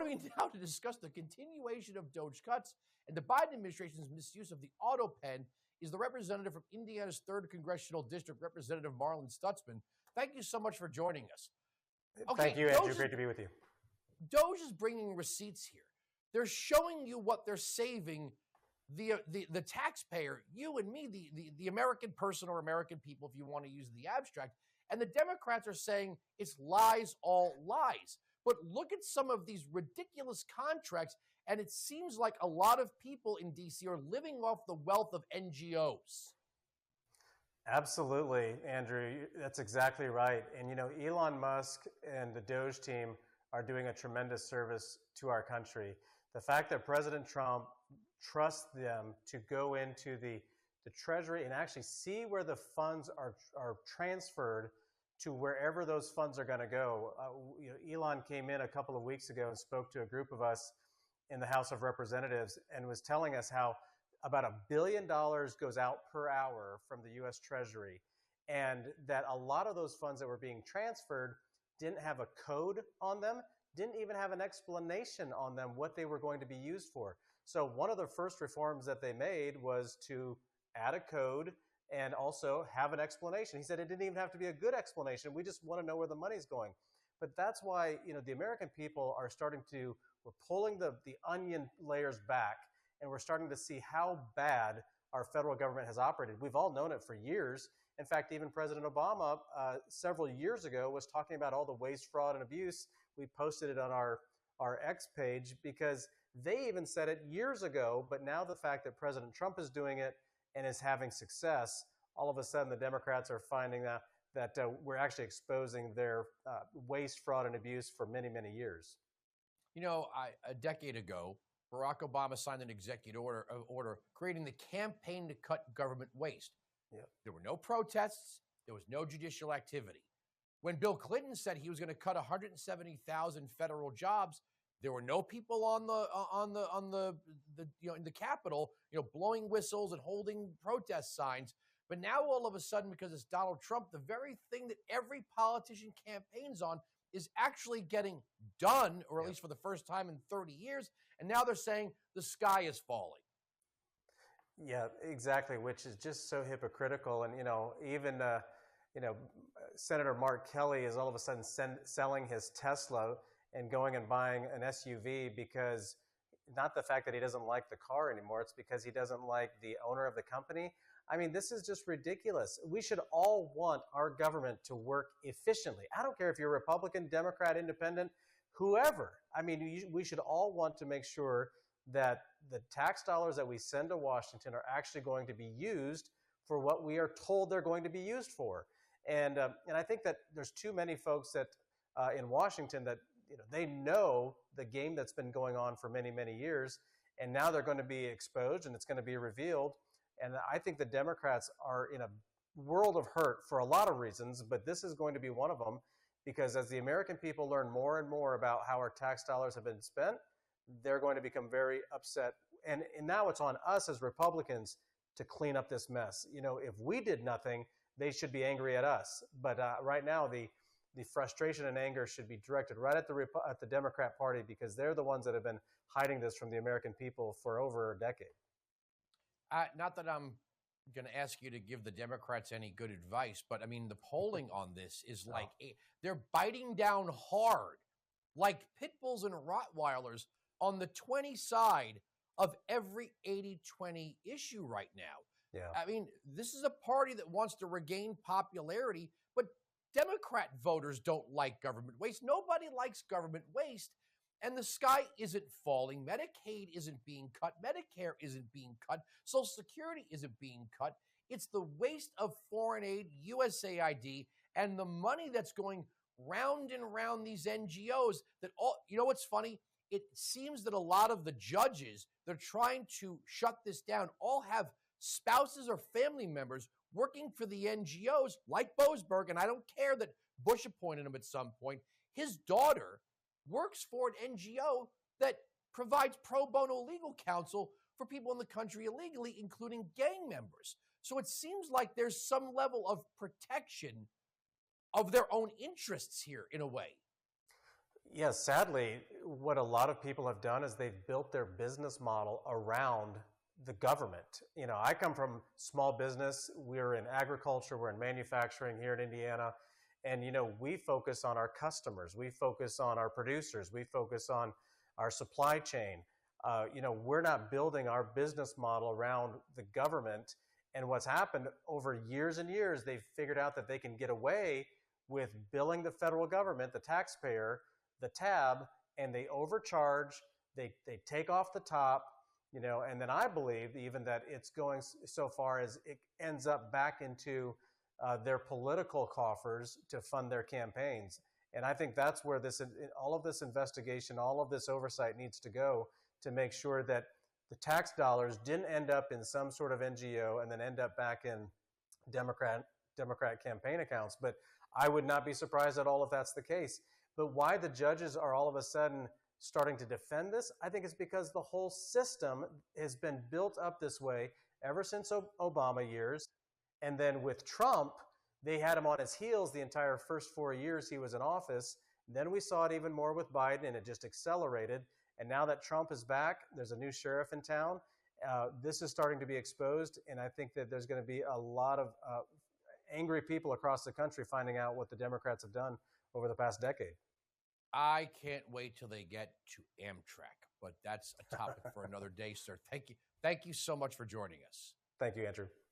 me now to discuss the continuation of DOGE cuts and the Biden administration's misuse of the auto pen is the representative from Indiana's 3rd Congressional District, Representative Marlon Stutzman. Thank you so much for joining us. Okay, thank you, Andrew. Great to be with you. DOGE is bringing receipts here. They're showing you what they're saving the taxpayer, you and me, the American person or American people, if you want to use the abstract. And the Democrats are saying it's lies, all lies. But look at some of these ridiculous contracts, and it seems like a lot of people in D.C. are living off the wealth of NGOs. Absolutely, Andrew. That's exactly right. And, Elon Musk and the DOGE team are doing a tremendous service to our country. The fact that President Trump trusts them to go into the Treasury and actually see where the funds are transferred to wherever those funds are going to go. Elon came in a couple of weeks ago and spoke to a group of us in the House of Representatives and was telling us how about $1 billion goes out per hour from the U.S. Treasury, and that a lot of those funds that were being transferred didn't have a code on them, didn't even have an explanation on them what they were going to be used for. So one of the first reforms that they made was to add a code and also have an explanation. He said it didn't even have to be a good explanation. We just want to know where the money's going. But that's why, the American people are we're pulling the onion layers back, and we're starting to see how bad our federal government has operated. We've all known it for years. In fact, even President Obama several years ago was talking about all the waste, fraud, and abuse. We posted it on our X page because they even said it years ago, but now the fact that President Trump is doing it and is having success, all of a sudden the Democrats are finding that we're actually exposing their waste, fraud, and abuse for many, many years. A decade ago, Barack Obama signed an executive order creating the Campaign to Cut Government Waste. Yep. There were no protests. There was no judicial activity. When Bill Clinton said he was going to cut 170,000 federal jobs, there were no people in the Capitol, blowing whistles and holding protest signs. But now all of a sudden, because it's Donald Trump, the very thing that every politician campaigns on is actually getting done, or at least for the first time in 30 years. And now they're saying the sky is falling. Yeah, exactly, which is just so hypocritical. And, even, Senator Mark Kelly is all of a sudden selling his Tesla and going and buying an SUV because not the fact that he doesn't like the car anymore, it's because he doesn't like the owner of the company. I mean, this is just ridiculous. We should all want our government to work efficiently. I don't care if you're Republican, Democrat, Independent, whoever. I mean, we should all want to make sure that the tax dollars that we send to Washington are actually going to be used for what we are told they're going to be used for. And I think that there's too many folks that in Washington that they know the game that's been going on for many, many years, and now they're going to be exposed and it's going to be revealed. And I think the Democrats are in a world of hurt for a lot of reasons, but this is going to be one of them, because as the American people learn more and more about how our tax dollars have been spent, they're going to become very upset. And now it's on us as Republicans to clean up this mess. If we did nothing, they should be angry at us. But right now, the frustration and anger should be directed right at the Democrat Party, because they're the ones that have been hiding this from the American people for over a decade. Not that I'm going to ask you to give the Democrats any good advice, but I mean, the polling on this is like they're biting down hard, like pit bulls and Rottweilers on the 20 side of every 80-20 issue right now. Yeah. I mean, this is a party that wants to regain popularity, but Democrat voters don't like government waste. Nobody likes government waste. And the sky isn't falling. Medicaid isn't being cut. Medicare isn't being cut. Social Security isn't being cut. It's the waste of foreign aid, USAID, and the money that's going round and round these NGOs that all, what's funny? It seems that a lot of the judges that are trying to shut this down all have spouses or family members working for the NGOs like Boasberg, and I don't care that Bush appointed him at some point. His daughter works for an NGO that provides pro bono legal counsel for people in the country illegally, including gang members. So it seems like there's some level of protection of their own interests here in a way. Yes, sadly, what a lot of people have done is they've built their business model around the government. I come from small business. We're in agriculture, we're in manufacturing here in Indiana. And, we focus on our customers, we focus on our producers, we focus on our supply chain. We're not building our business model around the government. And what's happened over years and years, they've figured out that they can get away with billing the federal government, the taxpayer, the tab, and they overcharge, they take off the top, and then I believe even that it's going so far as it ends up back into their political coffers to fund their campaigns. And I think that's where all of this investigation, all of this oversight needs to go, to make sure that the tax dollars didn't end up in some sort of NGO and then end up back in Democrat campaign accounts. But I would not be surprised at all if that's the case. But why the judges are all of a sudden starting to defend this, I think it's because the whole system has been built up this way ever since Obama years. And then with Trump, they had him on his heels the entire first 4 years he was in office. Then we saw it even more with Biden, and it just accelerated. And now that Trump is back, there's a new sheriff in town. This is starting to be exposed, and I think that there's going to be a lot of angry people across the country finding out what the Democrats have done over the past decade. I can't wait till they get to Amtrak, but that's a topic for another day, sir. Thank you. Thank you so much for joining us. Thank you, Andrew.